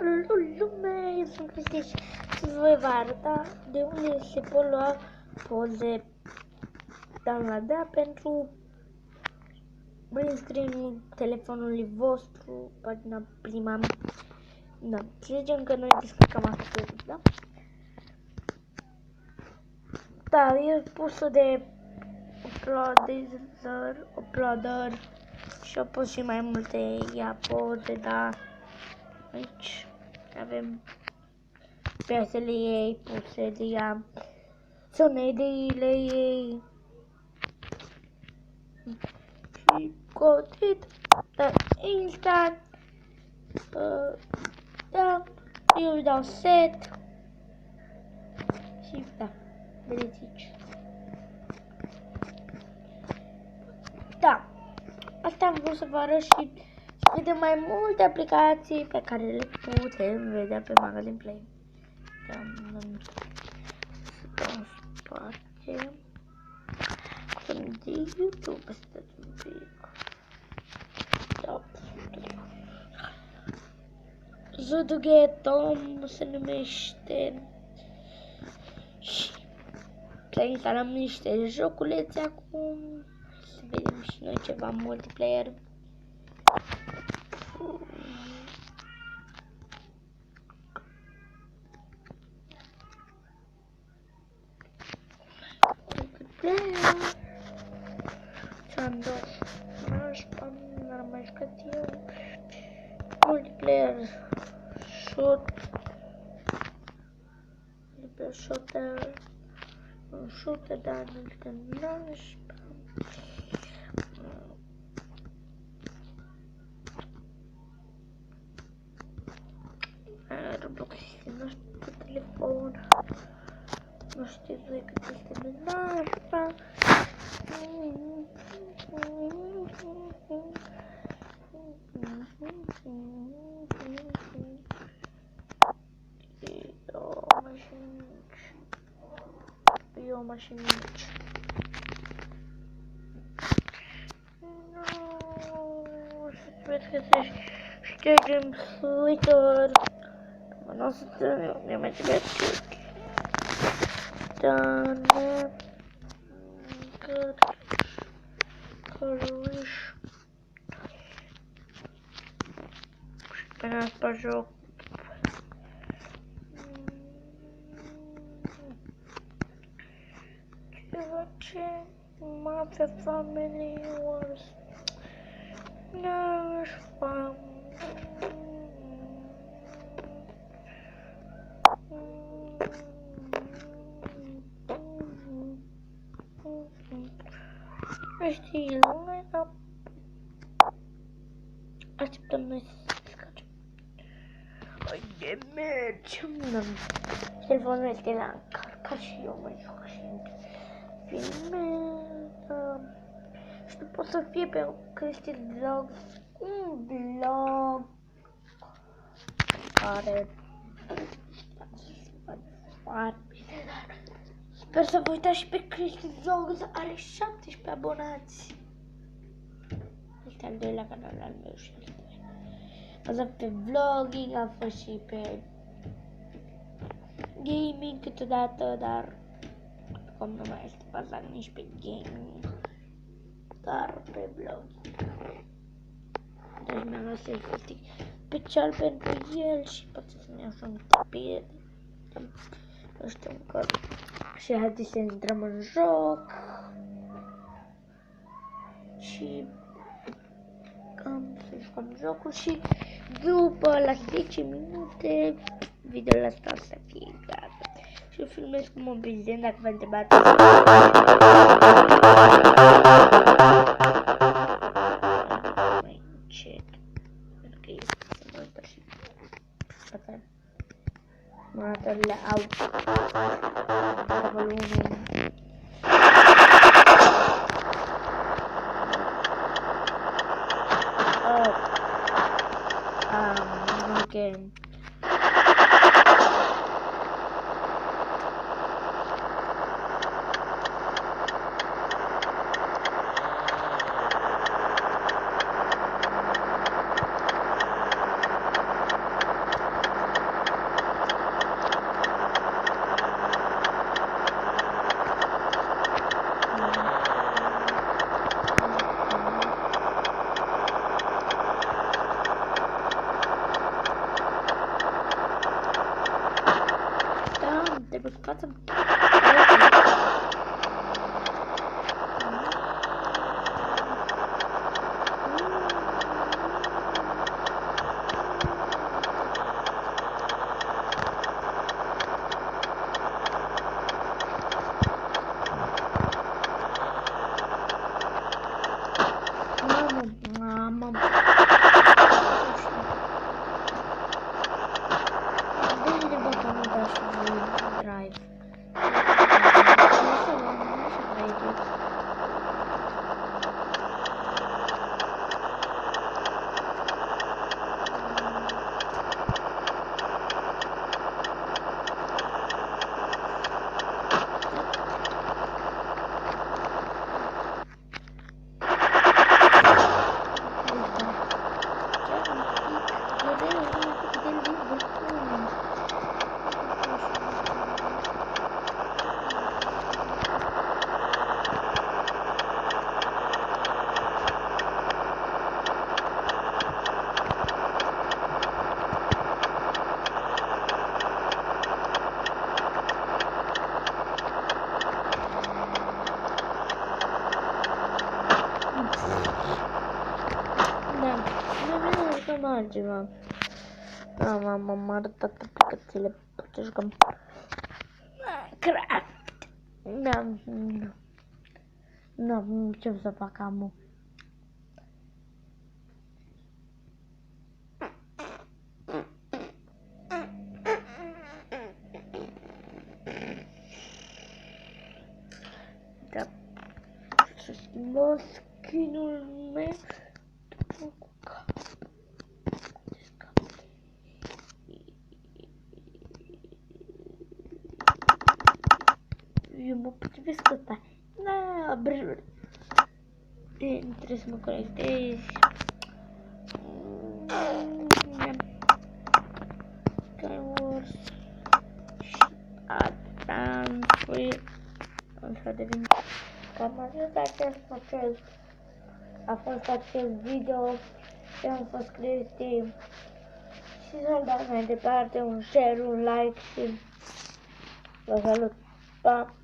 Salut lume, eu sunt Cristi și voi vă arăta de unde se pot lua poze downloada pentru green screen-ul telefonului vostru, pagina prima. Da, să zicem că noi descărcăm asta pe YouTube, da? Da, e pusă de uploader și au pus și mai multe poze, da. Aici avem piesele ei puse de ea, sonediile ei și codit, da, instant, da, eu îi dau set și da, vedeți aici. Da, asta am vrut să vă arăt și să vedem mai multe aplicații pe care le putem vedea pe Magazine Play. Da, să dau în spate. Sunt de YouTube, stați un pic. Da. Zodughetom se numește. Și să instalăm niște joculețe acum. Să vedem și noi ceva multiplayer. Multiplayer shooter, dar nu știu, Roblox este nostru pe telefon, nu știu voi cât este de nașpa. Eu mașini mici. Să că să ștergem Twitter. Nu o să ne mai trebuie căruș. Și pe asta joc. Ce Mafia Family Wars nașpa. Știi, așteptăm noi să se descarce. Haide, mergem! Telefonul este la încărcat și eu mai joc și filmează. Și nu pot să fie pe Cristi Vlogs, un vlog care sper să vă uitați și pe Cristi Vlogs, are 17 abonați. Este al doilea canal al meu și al doilea. Pe vlogging, am fost și pe gaming câteodată, dar acum nu mai este bazat nici pe gaming, dar pe vlog. Deci mi-am luat selfie special pentru el și poate să-mi iau și un tapet. Nu știu încă. Și haideți să intrăm în joc. Și să jucăm jocul și după la 10 minute videoul ăsta să fie gata. Și eu filmez cu mobil zen, dacă vă întrebați. Mai încet, pentru că este să mă uită și monitorile au volumul. Ok. față. Mamă. Bine, bă, că nu dați voi drive. Lasă, oameni, nu așa credeți. Da, nu altceva. M-am arătat aplicațiile, pot să jucăm Minecraft. Nu, ce să fac, amu. Da, mă, skin-ul meu. Eu mă potrivesc ăsta. Da, brr. Trebuie să mă conectez. Skywars. Advance. Așa devin. Cam a fost acest video. Eu am fost creativ. Și să-l dați mai departe un share, un like și vă salut. Pa!